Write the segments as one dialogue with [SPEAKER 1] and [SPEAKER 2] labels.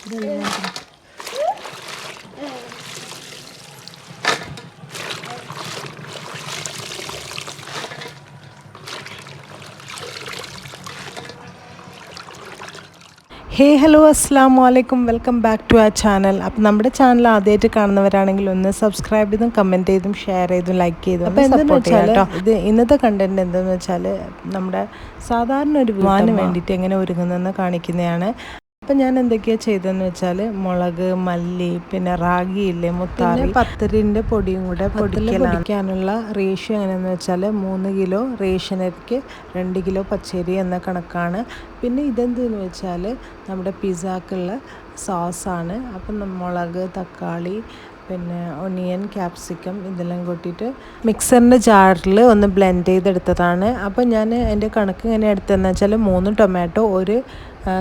[SPEAKER 1] ഹേ hello അസ്സാം വലൈക്കും, welcome back to our channel. അപ്പോൾ നമ്മുടെ ചാനൽ ആദ്യമായിട്ട് കാണുന്നവരാണെങ്കിൽ ഒന്ന് സബ്സ്ക്രൈബ് ചെയ്തും കമൻറ്റ് ചെയ്തും ഷെയർ ചെയ്തും ലൈക്ക് ചെയ്തും അപ്പോൾ എന്താണെന്ന് വെച്ചാൽ ഇത് ഇന്നത്തെ കണ്ടൻറ്റ് എന്താണെന്ന് വെച്ചാൽ നമ്മുടെ സാധാരണ ഒരു വിവാഹത്തിന് വേണ്ടിയിട്ട് എങ്ങനെ ഒരുങ്ങുന്നതെന്ന് കാണിക്കുന്നതാണ്. അപ്പം ഞാൻ എന്തൊക്കെയാണ് ചെയ്തതെന്ന് വെച്ചാൽ മുളക്, മല്ലി, പിന്നെ റാഗിയില്ലേ മുത്താറി, പത്തരിൻ്റെ പൊടിയും കൂടെ പൊടിക്കാനുള്ള റേഷ്യോ എങ്ങനെയാണെന്ന് വെച്ചാൽ 3 കിലോ റേഷനരിക്ക് 2 കിലോ പച്ചരി എന്ന കണക്കാണ്. പിന്നെ ഇതെന്തെന്ന് വെച്ചാൽ നമ്മുടെ പിസ്സക്കുള്ള സോസാണ്. അപ്പം മുളക്, തക്കാളി, പിന്നെ ഒനിയൻ, ക്യാപ്സിക്കം ഇതെല്ലാം കൂട്ടിയിട്ട് മിക്സറിൻ്റെ ജാറിൽ ഒന്ന് ബ്ലെൻഡ് ചെയ്തെടുത്തതാണ്. അപ്പോൾ ഞാൻ എൻ്റെ കണക്ക് ഇങ്ങനെ എടുത്തതെന്ന് വെച്ചാൽ 3 ടൊമാറ്റോ, ഒരു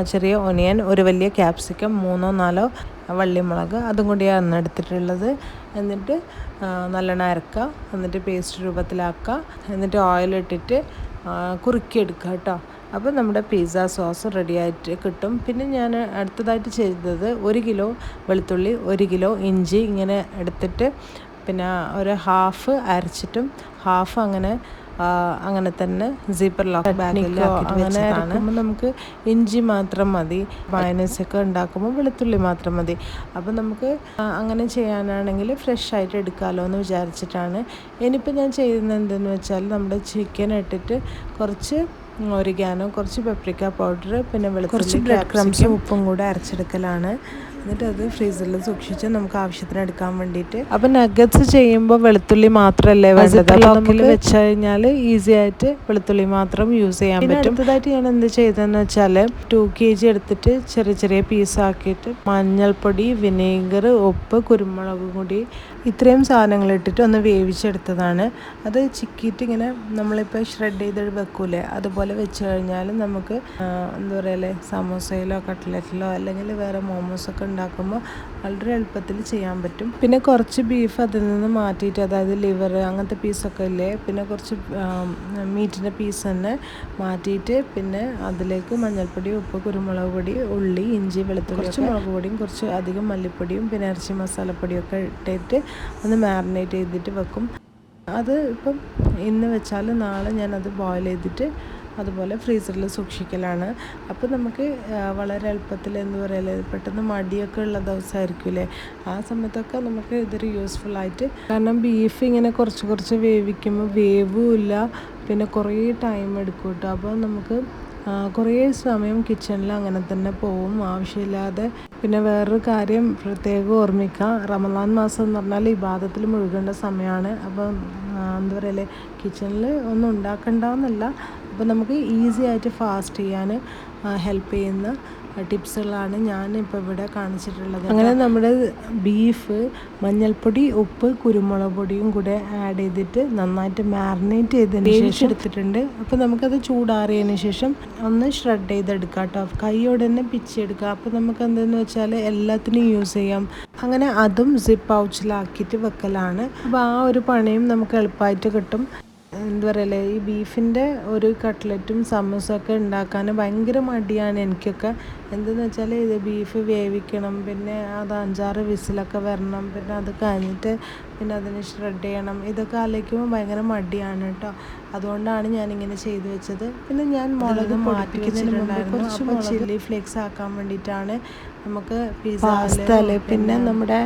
[SPEAKER 1] ചെറിയ ഒനിയൻ, ഒരു വലിയ ക്യാപ്സിക്കം, 3-4 വള്ളിമുളക്, അതും കൂടിയാണ് എടുത്തിട്ടുള്ളത്. എന്നിട്ട് നല്ലോണം അരക്കുക, എന്നിട്ട് പേസ്റ്റ് രൂപത്തിലാക്കുക, എന്നിട്ട് ഓയിലിട്ടിട്ട് കുറുക്കിയെടുക്കുക കേട്ടോ. അപ്പോൾ നമ്മുടെ പിസ്സ സോസ് റെഡി ആയിട്ട് കിട്ടും. പിന്നെ ഞാൻ അടുത്തതായിട്ട് ചെയ്തത് 1 കിലോ വെളുത്തുള്ളി, 1 കിലോ ഇഞ്ചി ഇങ്ങനെ എടുത്തിട്ട് പിന്നെ ഒരു ഹാഫ് അരച്ചിട്ടും ഹാഫ് അങ്ങനെ തന്നെ സീപ്പർ ലോക്ക് ബാഗിലാക്കിയിട്ട് വെച്ചതാണ്. നമുക്ക് ഇഞ്ചി മാത്രം മതി, മയനൈസൊക്കെ ഉണ്ടാക്കുമ്പോൾ വെളുത്തുള്ളി മാത്രം മതി. അപ്പോൾ നമുക്ക് അങ്ങനെ ചെയ്യാനാണെങ്കിൽ ഫ്രഷ് ആയിട്ട് എടുക്കാമല്ലോ എന്ന് വിചാരിച്ചിട്ടാണ്. ഇനിയിപ്പോൾ ഞാൻ ചെയ്യുന്നത് എന്തെന്ന് വെച്ചാൽ നമ്മുടെ ചിക്കൻ ഇട്ടിട്ട് കുറച്ച് ഒറിഗാനോ, കുറച്ച് പെപ്രിക്ക പൗഡർ, പിന്നെ കുറച്ച് ബ്രെഡ് ക്രംസും ഉപ്പും കൂടെ അരച്ചെടുക്കലാണ്. എന്നിട്ട് അത് ഫ്രീസറിൽ സൂക്ഷിച്ച് നമുക്ക് ആവശ്യത്തിന് എടുക്കാൻ വേണ്ടിയിട്ട്. അപ്പം നഗറ്റ്സ് ചെയ്യുമ്പോൾ വെളുത്തുള്ളി മാത്രമല്ലേ വേണ്ടത്. ലോക്കിൽ വെച്ച് കഴിഞ്ഞാൽ ഈസി ആയിട്ട് വെളുത്തുള്ളി മാത്രം യൂസ് ചെയ്യാൻ പറ്റും. അടുത്തതായിട്ട് ഞാൻ എന്ത് ചെയ്തതെന്ന് വെച്ചാൽ 2 kg എടുത്തിട്ട് ചെറിയ ചെറിയ പീസാക്കിയിട്ട് മഞ്ഞൾപ്പൊടി, വിനീഗർ, ഉപ്പ്, കുരുമുളക് പൊടി ഇത്രയും സാധനങ്ങൾ ഇട്ടിട്ട് ഒന്ന് വേവിച്ചെടുത്തതാണ്. അത് ചിക്കിയിട്ട് ഇങ്ങനെ നമ്മളിപ്പോൾ ഷ്രെഡ് ചെയ്ത് വെക്കൂലേ, അതുപോലെ വെച്ച് കഴിഞ്ഞാൽ നമുക്ക് എന്താ പറയല്ലേ, സമോസയിലോ കട്ട്ലറ്റിലോ അല്ലെങ്കിൽ വേറെ മോമോസൊക്കെ ഉണ്ടാക്കുമ്പോൾ വളരെ എളുപ്പത്തിൽ ചെയ്യാൻ പറ്റും. പിന്നെ കുറച്ച് ബീഫ് അതിൽ നിന്ന് മാറ്റിയിട്ട്, അതായത് ലിവർ അങ്ങനത്തെ പീസൊക്കെ ഇല്ലേ, പിന്നെ കുറച്ച് മീറ്റിൻ്റെ പീസ് തന്നെ മാറ്റിയിട്ട് പിന്നെ അതിലേക്ക് മഞ്ഞൾപ്പൊടി, ഉപ്പ്, കുരുമുളക് പൊടി, ഉള്ളി, ഇഞ്ചി, വെളുത്തുള്ളി, കുറച്ച് മുളക് പൊടിയും കുറച്ച് അധികം മല്ലിപ്പൊടിയും പിന്നെ ഇറച്ചി മസാലപ്പൊടിയൊക്കെ ഇട്ടിട്ട് ഒന്ന് മാരിനേറ്റ് ചെയ്തിട്ട് വെക്കും. അത് ഇപ്പം ഇന്ന് വെച്ചാൽ നാളെ ഞാനത് ബോയിൽ ചെയ്തിട്ട് അതുപോലെ ഫ്രീസറിൽ സൂക്ഷിക്കലാണ്. അപ്പോൾ നമുക്ക് വളരെ എളുപ്പത്തിൽ എന്താ പറയുക, പെട്ടെന്ന് മടിയൊക്കെ ഉള്ള ദിവസമായിരിക്കില്ലേ, ആ സമയത്തൊക്കെ നമുക്ക് ഇതൊരു യൂസ്ഫുൾ ആയിട്ട്. കാരണം ബീഫ് ഇങ്ങനെ കുറച്ച് വേവിക്കുമ്പോൾ വേവുമില്ല, പിന്നെ കുറേ ടൈം എടുക്കും കേട്ടോ. അപ്പോൾ നമുക്ക് കുറേ സമയം കിച്ചണിൽ അങ്ങനെ തന്നെ പോവും ആവശ്യമില്ലാതെ. പിന്നെ വേറൊരു കാര്യം പ്രത്യേകം ഓർമ്മിക്കുക, റമദാൻ മാസം എന്ന് പറഞ്ഞാൽ ഇബാദത്തിൽ മുഴുകേണ്ട സമയമാണ്. അപ്പം എന്താ പറയല്ലേ, കിച്ചണിൽ ഒന്നും ഉണ്ടാക്കണ്ടെന്നല്ല, അപ്പോൾ നമുക്ക് ഈസി ആയിട്ട് ഫാസ്റ്റ് ചെയ്യാൻ ഹെൽപ്പ് ചെയ്യുന്ന ടിപ്സുകളാണ് ഞാനിപ്പോൾ ഇവിടെ കാണിച്ചിട്ടുള്ളത്. അങ്ങനെ നമ്മുടെ ബീഫ് മഞ്ഞൾപ്പൊടി, ഉപ്പ്, കുരുമുളക് പൊടിയും കൂടെ ആഡ് ചെയ്തിട്ട് നന്നായിട്ട് മാരിനേറ്റ് ചെയ്തതിന് ശേഷം എടുത്തിട്ടുണ്ട്. അപ്പോൾ നമുക്കത് ചൂടാറിയതിന് ശേഷം ഒന്ന് ഷ്രെഡ് ചെയ്തെടുക്കാം കേട്ടോ, കൈയോടെ തന്നെ പിച്ചെടുക്കുക. അപ്പോൾ നമുക്ക് എന്തെന്ന് വെച്ചാൽ എല്ലാത്തിനും യൂസ് ചെയ്യാം. അങ്ങനെ അതും സിപ്പ് പൗച്ചിലാക്കിയിട്ട് വെക്കലാണ്. അപ്പോൾ ആ ഒരു പണിയും നമുക്ക് എളുപ്പമായിട്ട് കിട്ടും. എന്താ പറയല്ലേ, ഈ ബീഫിൻ്റെ ഒരു കട്ട്ലറ്റും സമൂസൊക്കെ ഉണ്ടാക്കാൻ ഭയങ്കര മടിയാണ് എനിക്കൊക്കെ. എന്തെന്ന് വെച്ചാൽ ഇത് ബീഫ് വേവിക്കണം, പിന്നെ അത് 5-6 വിസിലൊക്കെ വരണം, പിന്നെ അത് കഴിഞ്ഞിട്ട് പിന്നെ അതിന് ഷ്രെഡ് ചെയ്യണം, ഇതൊക്കെ ആലോചിക്കുമ്പോൾ ഭയങ്കര മടിയാണ് കേട്ടോ. അതുകൊണ്ടാണ് ഞാനിങ്ങനെ ചെയ്തു വെച്ചത്. പിന്നെ ഞാൻ മുളക് മാറ്റി വെച്ചിട്ടുണ്ടായിരുന്നു, അപ്പോൾ ചില്ലി ഫ്ലേക്സ് ആക്കാൻ വേണ്ടിയിട്ടാണ് നമുക്ക് പിസ്സ പിന്നെ നമ്മുടെ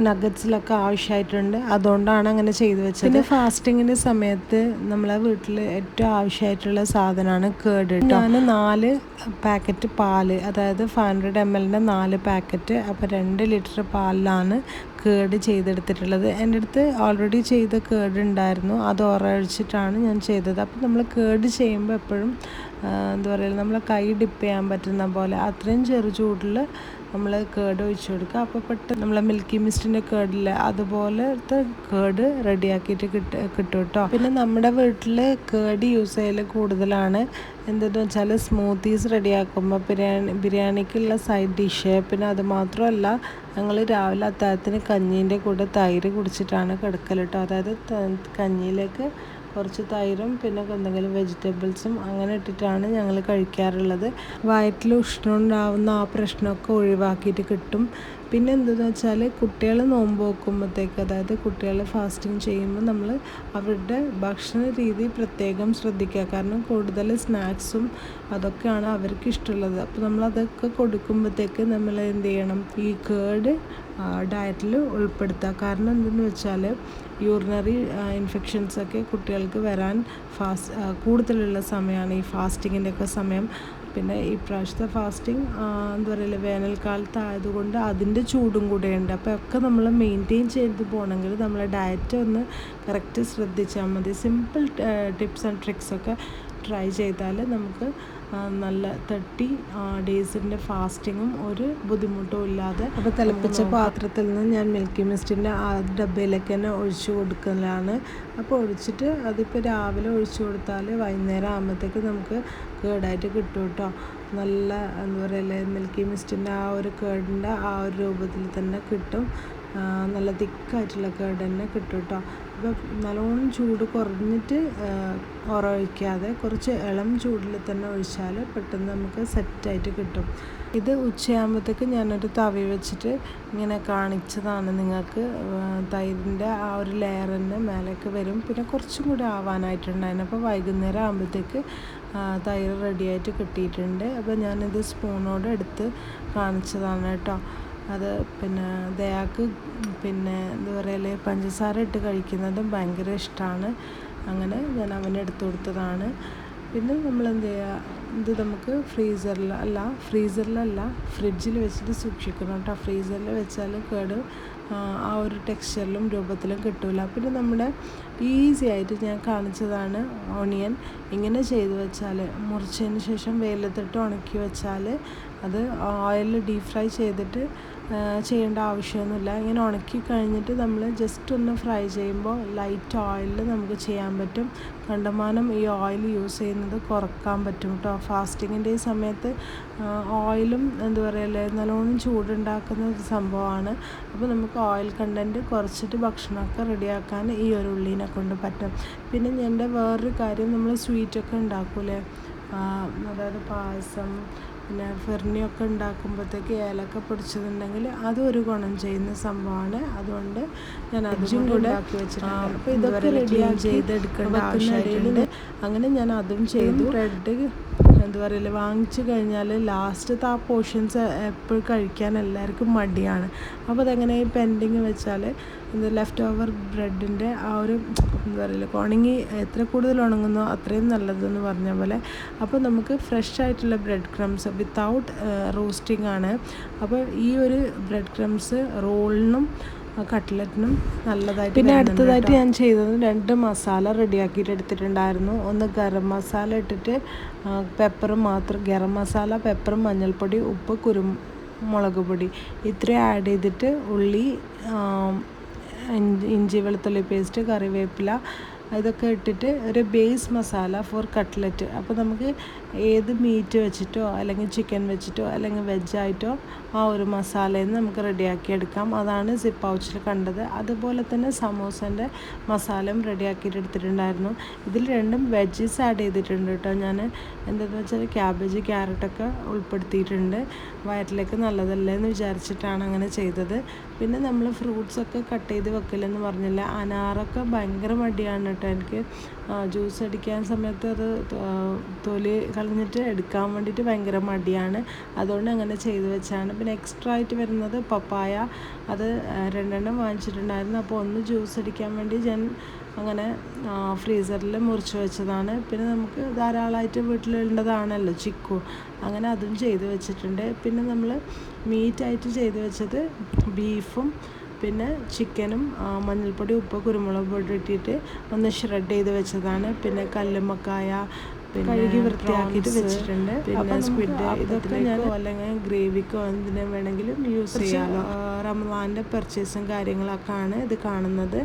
[SPEAKER 1] നഗറ്റ്സിലൊക്കെ ആവശ്യമായിട്ടുണ്ട്. അതുകൊണ്ടാണ് അങ്ങനെ ചെയ്തു വെച്ചത്. പിന്നെ ഫാസ്റ്റിങ്ങിൻ്റെ സമയത്ത് നമ്മളെ വീട്ടിൽ ഏറ്റവും ആവശ്യമായിട്ടുള്ള സാധനമാണ് കേട്. ഞാൻ 4 പാക്കറ്റ് പാല്, അതായത് 500 ml 4 പാക്കറ്റ്, അപ്പോൾ 2 ലിറ്റർ പാലിലാണ് കേട് ചെയ്തെടുത്തിട്ടുള്ളത്. എൻ്റെ അടുത്ത് ഓൾറെഡി ചെയ്ത കേട് ഉണ്ടായിരുന്നു, അത് ഒരഴിച്ചിട്ടാണ് ഞാൻ ചെയ്തത്. അപ്പോൾ നമ്മൾ കേട് ചെയ്യുമ്പോൾ എപ്പോഴും എന്താ പറയുക, നമ്മളെ കൈ ഡിപ്പ് ചെയ്യാൻ പറ്റുന്ന പോലെ അത്രയും ചെറു ചൂടിൽ നമ്മൾ കേട് ഒഴിച്ച് കൊടുക്കുക. അപ്പോൾ പെട്ടെന്ന് നമ്മളെ മിൽക്കി മിസ്റ്റിൻ്റെ കേടില്ല, അതുപോലത്തെ കേട് റെഡിയാക്കിയിട്ട് കിട്ടും കേട്ടോ. പിന്നെ നമ്മുടെ വീട്ടിൽ കേട് യൂസ് ചെയ്യൽ കൂടുതലാണ്. എന്തെന്ന് വെച്ചാൽ സ്മൂത്തീസ് റെഡിയാക്കുമ്പോൾ ബിരിയാണിക്കുള്ള സൈഡ് ഡിഷ്, പിന്നെ അത് മാത്രമല്ല ഞങ്ങൾ രാവിലെ അത്താഴത്തിന് കഞ്ഞീൻ്റെ കൂടെ തൈര് കുടിച്ചിട്ടാണ് കിടക്കൽ കേട്ടോ. അതായത് കഞ്ഞിയിലേക്ക് കുറച്ച് തൈരും പിന്നെ എന്തെങ്കിലും വെജിറ്റബിൾസും അങ്ങനെ ഇട്ടിട്ടാണ് ഞങ്ങൾ കഴിക്കാറുള്ളത്. വയറ്റിൽ ഉഷ്ണം ഉണ്ടാവുന്ന ആ പ്രശ്നമൊക്കെ ഒഴിവാക്കിയിട്ട് കിട്ടും. പിന്നെ എന്തെന്ന് വെച്ചാൽ കുട്ടികൾ നോമ്പ് വെക്കുമ്പോഴത്തേക്ക്, അതായത് കുട്ടികൾ ഫാസ്റ്റിംഗ് ചെയ്യുമ്പോൾ നമ്മൾ അവരുടെ ഭക്ഷണ രീതി പ്രത്യേകം ശ്രദ്ധിക്കുക. കാരണം കൂടുതൽ സ്നാക്സും അതൊക്കെയാണ് അവർക്ക് ഇഷ്ടമുള്ളത്. അപ്പോൾ നമ്മളതൊക്കെ കൊടുക്കുമ്പോഴത്തേക്ക് നമ്മൾ എന്ത് ചെയ്യണം, ഈ കേട് ഡയറ്റിൽ ഉൾപ്പെടുത്തുക. കാരണം എന്തെന്ന് വെച്ചാൽ യൂറിനറി ഇൻഫെക്ഷൻസൊക്കെ കുട്ടികൾക്ക് വരാൻ കൂടുതലുള്ള സമയമാണ് ഈ ഫാസ്റ്റിങ്ങിൻ്റെ ഒക്കെ സമയം. പിന്നെ ഈ പ്രാവശ്യത്തെ ഫാസ്റ്റിംഗ് എന്താ പറയുക, വേനൽക്കാലത്ത് ആയതുകൊണ്ട് അതിൻ്റെ ചൂടും കൂടെയുണ്ട്. അപ്പോൾ ഒക്കെ നമ്മൾ മെയിൻറ്റെയിൻ ചെയ്ത് പോകണമെങ്കിൽ നമ്മളെ ഡയറ്റ് ഒന്ന് കറക്റ്റ് ശ്രദ്ധിച്ചാൽ മതി. സിമ്പിൾ ടിപ്സ് ആൻഡ് ട്രിക്സൊക്കെ ട്രൈ ചെയ്താൽ നമുക്ക് നല്ല 30 ഡേയ്സിൻ്റെ ഫാസ്റ്റിങ്ങും ഒരു ബുദ്ധിമുട്ടും ഇല്ലാതെ. അപ്പോൾ തിളപ്പിച്ച പാത്രത്തിൽ നിന്ന് ഞാൻ മിൽക്കി മിസ്റ്റിൻ്റെ ആ ഡബ്ബയിലേക്ക് തന്നെ ഒഴിച്ചു കൊടുക്കലാണ്. അപ്പോൾ ഒഴിച്ചിട്ട് അതിപ്പോൾ രാവിലെ ഒഴിച്ചു കൊടുത്താൽ വൈകുന്നേരം ആകുമ്പോഴത്തേക്ക് നമുക്ക് കേടായിട്ട് കിട്ടും കേട്ടോ. നല്ല എന്താ പറയുക, മിൽക്കി മിസ്റ്റിൻ്റെ ആ ഒരു കേടിൻ്റെ ആ ഒരു രൂപത്തിൽ തന്നെ കിട്ടും. നല്ല തിക്കായിട്ടുള്ള കേട് തന്നെ കിട്ടും കേട്ടോ. അപ്പോൾ നല്ലോണം ചൂട് കുറഞ്ഞിട്ട് ഒഴിക്കാതെ കുറച്ച് ഇളം ചൂടിൽ തന്നെ ഒഴിച്ചാൽ പെട്ടെന്ന് നമുക്ക് സെറ്റായിട്ട് കിട്ടും. ഇത് ഉച്ചയാകുമ്പോഴത്തേക്ക് ഞാനൊരു തവി വെച്ചിട്ട് ഇങ്ങനെ കാണിച്ചതാണ് നിങ്ങൾക്ക്. തൈരിൻ്റെ ആ ഒരു ലെയർ തന്നെ മേലേക്ക് വരും. പിന്നെ കുറച്ചും കൂടി ആവാനായിട്ടുണ്ടായിരുന്നു. അപ്പോൾ വൈകുന്നേരം ആകുമ്പോഴത്തേക്ക് തൈര് റെഡിയായിട്ട് കിട്ടിയിട്ടുണ്ട്. അപ്പോൾ ഞാനിത് സ്പൂണോടെ എടുത്ത് കാണിച്ചതാണ് കേട്ടോ. അത് പിന്നെ ദയാക്ക് പിന്നെ എന്താ പറയുക, പഞ്ചസാര ഇട്ട് കഴിക്കുന്നതും ഭയങ്കര ഇഷ്ടമാണ്. അങ്ങനെ ഞാൻ അവനെടുത്ത് കൊടുത്തതാണ്. പിന്നെ നമ്മൾ എന്ത് ചെയ്യുക, ഇത് നമുക്ക് ഫ്രീസറിലല്ല ഫ്രിഡ്ജിൽ വെച്ചിട്ട് സൂക്ഷിക്കണം കേട്ടോ. ഫ്രീസറിൽ വെച്ചാൽ കേട് ആ ഒരു ടെക്സ്ചറിലും രൂപത്തിലും കിട്ടില്ല. പിന്നെ നമ്മുടെ ഈസി ആയിട്ട് ഞാൻ കാണിച്ചതാണ് ഓണിയൻ. ഇങ്ങനെ ചെയ്ത് വെച്ചാൽ മുറിച്ചതിന് ശേഷം വെയിലത്തിട്ട് ഉണക്കി വെച്ചാൽ അത് ഓയിലിൽ ഡീപ് ഫ്രൈ ചെയ്തിട്ട് ചെയ്യേണ്ട ആവശ്യമൊന്നുമില്ല. ഇങ്ങനെ ഉണക്കി കഴിഞ്ഞിട്ട് നമ്മൾ ജസ്റ്റ് ഒന്ന് ഫ്രൈ ചെയ്യുമ്പോൾ ലൈറ്റ് ഓയിലിൽ നമുക്ക് ചെയ്യാൻ പറ്റും. കണ്ടമാനം ഈ ഓയിൽ യൂസ് ചെയ്യുന്നത് കുറക്കാൻ പറ്റും കേട്ടോ. ഫാസ്റ്റിങ്ങിൻ്റെ ഈ സമയത്ത് ഓയിലും എന്താ പറയുക, നല്ലോണം ചൂടുണ്ടാക്കുന്ന ഒരു സംഭവമാണ്. അപ്പോൾ നമുക്ക് ഓയിൽ കണ്ടൻറ്റ് കുറച്ചിട്ട് ഭക്ഷണമൊക്കെ റെഡിയാക്കാൻ ഈ ഒരു ഉള്ളീനെ കൊണ്ട് പറ്റും. പിന്നെ എൻ്റെ വേറൊരു കാര്യം, നമ്മൾ സ്വീറ്റൊക്കെ ഉണ്ടാക്കൂലേ, അതായത് പായസം പിന്നെ ഫെർണിയൊക്കെ ഉണ്ടാക്കുമ്പോഴത്തേക്ക് ഏലക്ക പൊടിച്ചതുണ്ടെങ്കിൽ അതൊരു ഗുണം ചെയ്യുന്ന സംഭവമാണ്. അതുകൊണ്ട് ഞാൻ അതും കൂടെ ആക്കി വെച്ചിട്ടുണ്ട്. അപ്പോൾ ഇതൊക്കെ റെഡിയാക്കി ചെയ്തെടുക്കേണ്ട ആവശ്യമായിട്ടുണ്ട്. അങ്ങനെ ഞാൻ അതും ചെയ്തു. ബ്രെഡ് എന്താ പറയുക, വാങ്ങിച്ചു കഴിഞ്ഞാൽ ലാസ്റ്റത്തെ ആ പോർഷൻസ് എപ്പോഴും കഴിക്കാൻ എല്ലാവർക്കും മടിയാണ്. അപ്പോൾ അതെങ്ങനെ പെൻഡിങ് വെച്ചാൽ ലെഫ്റ്റ് ഓവർ ബ്രെഡിൻ്റെ ആ ഒരു എന്താ പറയുക, ഉണങ്ങി എത്ര കൂടുതൽ ഉണങ്ങുന്നോ അത്രയും നല്ലതെന്ന് പറഞ്ഞ പോലെ. അപ്പോൾ നമുക്ക് ഫ്രഷ് ആയിട്ടുള്ള ബ്രെഡ് ക്രംസ് വിത്തൗട്ട് റോസ്റ്റിംഗ് ആണ്. അപ്പോൾ ഈ ഒരു ബ്രെഡ് ക്രംസ് റോളിനും കട്ട്ലറ്റിനും നല്ലതായിട്ട്. പിന്നെ അടുത്തതായിട്ട് ഞാൻ ചെയ്തത് 2 മസാല റെഡിയാക്കിയിട്ട് എടുത്തിട്ടുണ്ടായിരുന്നു. ഒന്ന് ഗരം മസാല ഇട്ടിട്ട് പെപ്പറും മാത്രം, ഗരം മസാല, പെപ്പറും, മഞ്ഞൾപ്പൊടി, ഉപ്പ്, കുരുമുളക് പൊടി ഇത്രയും ആഡ് ചെയ്തിട്ട് ഉള്ളി, ഇഞ്ചി വെളുത്തുള്ളി പേസ്റ്റ്, കറിവേപ്പില ഇതൊക്കെ ഇട്ടിട്ട് ഒരു ബേസ് മസാല ഫോർ കട്ട്ലറ്റ്. അപ്പോൾ നമുക്ക് ഏത് മീറ്റ് വെച്ചിട്ടോ അല്ലെങ്കിൽ ചിക്കൻ വെച്ചിട്ടോ അല്ലെങ്കിൽ വെജായിട്ടോ ആ ഒരു മസാലയിൽ നിന്ന് നമുക്ക് റെഡിയാക്കി എടുക്കാം. അതാണ് സിപ്പ് പൗച്ചിൽ കണ്ടത്. അതുപോലെ തന്നെ സമോസൻ്റെ മസാലയും റെഡിയാക്കിയിട്ട് എടുത്തിട്ടുണ്ടായിരുന്നു. ഇതിൽ 2 വെജീസ് ആഡ് ചെയ്തിട്ടുണ്ട് കേട്ടോ. ഞാൻ എന്താണെന്ന് വെച്ചാൽ ക്യാബേജ്, ക്യാരറ്റൊക്കെ ഉൾപ്പെടുത്തിയിട്ടുണ്ട്. വയറ്റിലേക്ക് നല്ലതല്ലേ എന്ന് വിചാരിച്ചിട്ടാണ് അങ്ങനെ ചെയ്തത്. പിന്നെ നമ്മൾ ഫ്രൂട്ട്സൊക്കെ കട്ട് ചെയ്ത് വെക്കില്ലെന്ന് പറഞ്ഞില്ല. അനാറൊക്കെ ഭയങ്കര മടിയാണ് കേട്ടോ എനിക്ക്. ജ്യൂസ് അടിക്കാൻ സമയത്ത് അത് തൊലി കളഞ്ഞിട്ട് എടുക്കാൻ വേണ്ടിയിട്ട് ഭയങ്കര മടിയാണ്. അതുകൊണ്ട് അങ്ങനെ ചെയ്ത് വെച്ചാണ്. പിന്നെ എക്സ്ട്രാ ആയിട്ട് വരുന്നത് പപ്പായ, അത് 2 വാങ്ങിച്ചിട്ടുണ്ടായിരുന്നു. അപ്പോൾ ഒന്ന് ജ്യൂസ് അടിക്കാൻ വേണ്ടി ഞാൻ അങ്ങനെ ഫ്രീസറിൽ മുറിച്ച് വെച്ചതാണ്. പിന്നെ നമുക്ക് ധാരാളമായിട്ട് വീട്ടിലുള്ളതാണല്ലോ ചിക്കു, അങ്ങനെ അതും ചെയ്ത് വെച്ചിട്ടുണ്ട്. പിന്നെ നമ്മൾ മീറ്റായിട്ട് ചെയ്ത് വെച്ചത് ബീഫും പിന്നെ ചിക്കനും മഞ്ഞൾപ്പൊടി, ഉപ്പ്, കുരുമുളക് പൊടി ഇട്ടിട്ട് ഒന്ന് ഷ്രെഡ് ചെയ്ത് വെച്ചതാണ്. പിന്നെ കല്ലുമ്മക്കായ കഴുകി വൃത്തിയാക്കിയിട്ട് വെച്ചിട്ടുണ്ട്. പിന്നെ സ്ക്വിഡ്, ഇതൊക്കെ ഞാൻ അല്ലെങ്കിൽ ഗ്രേവിക്കോ എന്തിനു വേണമെങ്കിലും യൂസ് ചെയ്യാമല്ലോ. റമദാൻ്റെ പർച്ചേസും കാര്യങ്ങളൊക്കെയാണ് ഇത് കാണുന്നത്.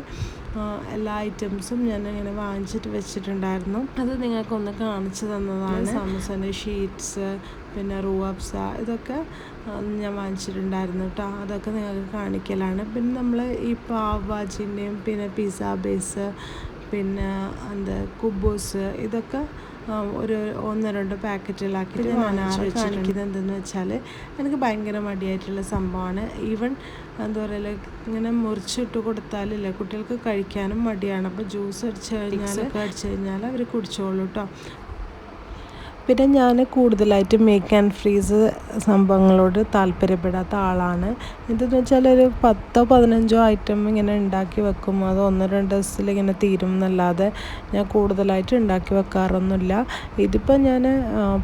[SPEAKER 1] എല്ലാ ഐറ്റംസും ഞാൻ ഇങ്ങനെ വാങ്ങിച്ചിട്ട് വെച്ചിട്ടുണ്ടായിരുന്നു. അത് നിങ്ങൾക്കൊന്ന് കാണിച്ചു തന്നതാണ്. സമൂസൻ്റെ ഷീറ്റ്സ്, പിന്നെ റൂഅബ്സ, ഇതൊക്കെ ഞാൻ വാങ്ങിച്ചിട്ടുണ്ടായിരുന്നു കേട്ടോ. അതൊക്കെ നിങ്ങൾക്ക് കാണിക്കലാണ്. പിന്നെ നമ്മൾ ഈ പാവ് ഭാജിൻ്റെയും പിന്നെ പിസ്സ ബേസ്, പിന്നെ എന്താ കുബൂസ് ഇതൊക്കെ ഒരു 1-2 പാക്കറ്റിലാക്കിയിട്ട് ഞാൻ കാണിക്കുന്നത് എന്തെന്ന് വെച്ചാൽ എനിക്ക് ഭയങ്കര മടിയായിട്ടുള്ള സംഭവമാണ്. ഈവൻ എന്താ പറയുക ഇങ്ങനെ മുറിച്ചിട്ട് കൊടുത്താലില്ലേ കുട്ടികൾക്ക് കഴിക്കാനും മടിയാണ്. അപ്പോൾ ജ്യൂസ് അടിച്ചു കഴിഞ്ഞാൽ അവർ കുടിച്ചോളൂ കേട്ടോ. പിന്നെ ഞാൻ കൂടുതലായിട്ട് മേക്ക് ആൻഡ് ഫ്രീസ് സംഭവങ്ങളോട് താല്പര്യപ്പെടാത്ത ആളാണ്. എന്തെന്ന് വെച്ചാൽ ഒരു 10-15 ഐറ്റം ഇങ്ങനെ ഉണ്ടാക്കി വെക്കും, അത് 1-2 ദിവസത്തിൽ ഇങ്ങനെ തീരും എന്നല്ലാതെ ഞാൻ കൂടുതലായിട്ട് ഉണ്ടാക്കി വെക്കാറൊന്നുമില്ല. ഇതിപ്പോൾ ഞാൻ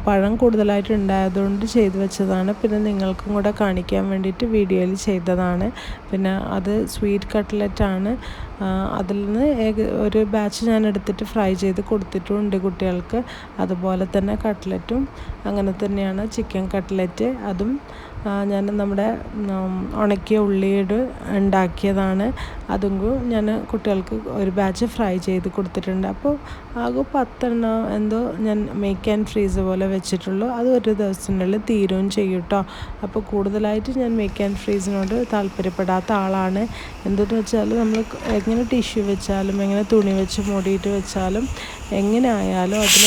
[SPEAKER 1] പഴം കൂടുതലായിട്ട് ഉണ്ടായതുകൊണ്ട് ചെയ്തു വെച്ചതാണ്. പിന്നെ നിങ്ങൾക്കും കൂടെ കാണിക്കാൻ വേണ്ടിയിട്ട് വീഡിയോയിൽ ചെയ്തതാണ്. പിന്നെ അത് സ്വീറ്റ് കട്ട്ലറ്റാണ്. അതിൽ നിന്ന് ഒരു ബാച്ച് ഞാൻ എടുത്തിട്ട് ഫ്രൈ ചെയ്ത് കൊടുത്തിട്ടുമുണ്ട് കുട്ടികൾക്ക്. അതുപോലെ തന്നെ കട്ട്ലറ്റും അങ്ങനെ തന്നെയാണ്. ചിക്കൻ കട്ട്ലറ്റ് അതും ഞാൻ നമ്മുടെ ഉണക്കിയ ഉള്ളിയുടെ ഉണ്ടാക്കിയതാണ്. അതും ഞാൻ കുട്ടികൾക്ക് ഒരു ബാച്ച് ഫ്രൈ ചെയ്ത് കൊടുത്തിട്ടുണ്ട്. അപ്പോൾ ആകെ 10 എന്തോ ഞാൻ മേക്ക് ആൻഡ് ഫ്രീസ് പോലെ വെച്ചിട്ടുള്ളൂ. അത് ഒരു ദിവസത്തിനുള്ളിൽ തീരുകയും ചെയ്യും കേട്ടോ. അപ്പോൾ കൂടുതലായിട്ട് ഞാൻ മേക്ക് ആൻഡ് ഫ്രീസിനോട് താല്പര്യപ്പെടാത്ത ആളാണ്. എന്തെന്ന് വെച്ചാൽ നമ്മൾ എങ്ങനെ ടിഷ്യൂ വെച്ചാലും എങ്ങനെ തുണി വെച്ച് മൂടിയിട്ട് വെച്ചാലും എങ്ങനെ ആയാലും അതിൽ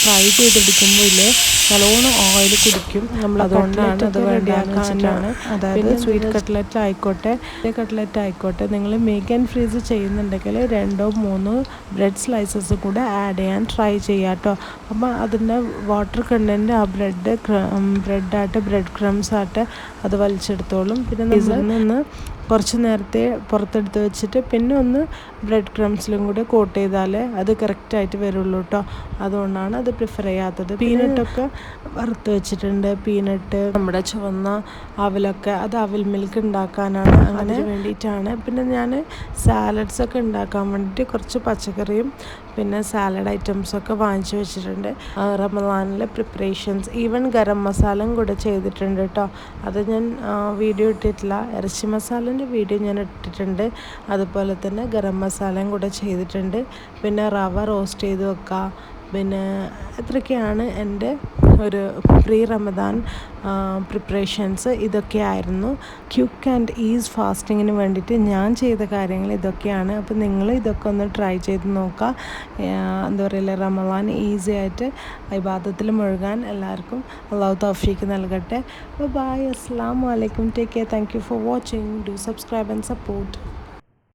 [SPEAKER 1] ഫ്രൈ ചെയ്തെടുക്കുമ്പോൾ ഇല്ലേ നല്ലോണം ഓയിൽ കുടിക്കും. നമ്മൾ അതുകൊണ്ടാണ് അത് വേണ്ടിയാക്കാനാണ്. അതായത് സ്വീറ്റ് കട്ട്ലറ്റ് ആയിക്കോട്ടെ നിങ്ങൾ മേക്ക് ആൻഡ് ഫ്രീസ് ചെയ്യുന്നുണ്ടെങ്കിൽ 2-3 ബ്രെഡ് സ്ലൈസസ് കൂടെ ആഡ് ചെയ്യാൻ ട്രൈ ചെയ്യാം കേട്ടോ. അപ്പോൾ അതിൻ്റെ വാട്ടർ കണ്ടൻറ്റ് ആ ബ്രെഡ് ക്രംസ് ആയിട്ട് അത് വലിച്ചെടുത്തോളും. പിന്നെ ഇതിൽ നിന്ന് കുറച്ച് നേരത്തെ പുറത്തെടുത്ത് വെച്ചിട്ട് പിന്നെ ഒന്ന് ബ്രെഡ് ക്രംസിലും കൂടെ കോട്ട് ചെയ്താലേ അത് കറക്റ്റായിട്ട് വരുള്ളൂ കേട്ടോ. അതുകൊണ്ടാണ് അത് പ്രിഫർ ചെയ്യാത്തത്. പീനട്ടൊക്കെ വറുത്ത് വെച്ചിട്ടുണ്ട്. പീനട്ട് നമ്മുടെ ചുവന്ന അവലൊക്കെ അത് അവൽ മിൽക്ക് ഉണ്ടാക്കാനാണ്, അതിന് വേണ്ടിയിട്ടാണ്. പിന്നെ ഞാൻ സാലഡ്സൊക്കെ ഉണ്ടാക്കാൻ വേണ്ടിയിട്ട് കുറച്ച് പച്ചക്കറിയും പിന്നെ സാലഡ് ഐറ്റംസൊക്കെ വാങ്ങിച്ചു വെച്ചിട്ടുണ്ട്. റമദാനിലെ പ്രിപ്പറേഷൻസ് ഈവൻ ഗരം മസാലയും കൂടെ ചെയ്തിട്ടുണ്ട് കേട്ടോ. അത് ഞാൻ വീഡിയോ ഇട്ടിട്ടില്ല. ഇറച്ചി മസാലൻ്റെ വീഡിയോ ഞാൻ ഇട്ടിട്ടുണ്ട്. അതുപോലെ തന്നെ ഗരം മസാലയും കൂടെ ചെയ്തിട്ടുണ്ട്. പിന്നെ റവ റോസ്റ്റ് ചെയ്ത് വെക്കുക. പിന്നെ ഇത്രയൊക്കെയാണ് എൻ്റെ ഒരു പ്രീ റമദാൻ പ്രിപ്പറേഷൻസ്. ഇതൊക്കെയായിരുന്നു ക്വിക്ക് ആൻഡ് ഈസ് ഫാസ്റ്റിങ്ങിന് വേണ്ടിയിട്ട് ഞാൻ ചെയ്ത കാര്യങ്ങൾ ഇതൊക്കെയാണ്. അപ്പോൾ നിങ്ങൾ ഇതൊക്കെ ഒന്ന് ട്രൈ ചെയ്ത് നോക്കുക. എന്താ പറയുക റമദാൻ ഈസി ആയിട്ട് ഇബാദത്തിൽ മുഴുകാൻ എല്ലാവർക്കും അല്ലാഹു തൗഫീഖ് നൽകട്ടെ. ബൈ. അസ്സലാമു അലൈക്കും. Take care. Thank you for watching. Do subscribe and support.